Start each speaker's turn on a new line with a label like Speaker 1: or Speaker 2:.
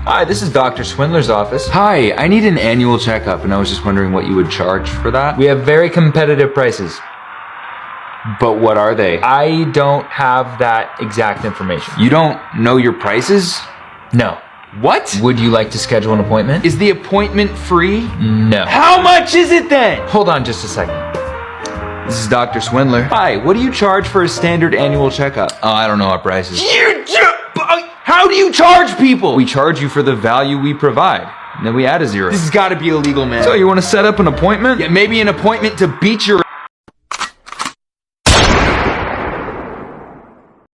Speaker 1: Hi, this is Dr. Swindler's office.
Speaker 2: Hi, I need an annual checkup, and I was just wondering what you would charge for that.
Speaker 1: We have very competitive prices.
Speaker 2: But what are they?
Speaker 1: I don't have that exact information.
Speaker 2: You don't know your prices?
Speaker 1: No.
Speaker 2: What?
Speaker 1: Would you like to schedule an appointment?
Speaker 2: Is the appointment free?
Speaker 1: No.
Speaker 2: How much is it then?
Speaker 1: Hold on just a second.
Speaker 2: This is Dr. Swindler. Hi, what do you charge for a standard annual checkup? Oh, I don't know our prices. How do you charge people? We charge you for the value we provide. And then we add a zero. This has got to be illegal, man.
Speaker 1: So you want to set up an appointment?
Speaker 2: Yeah, maybe an appointment to beat your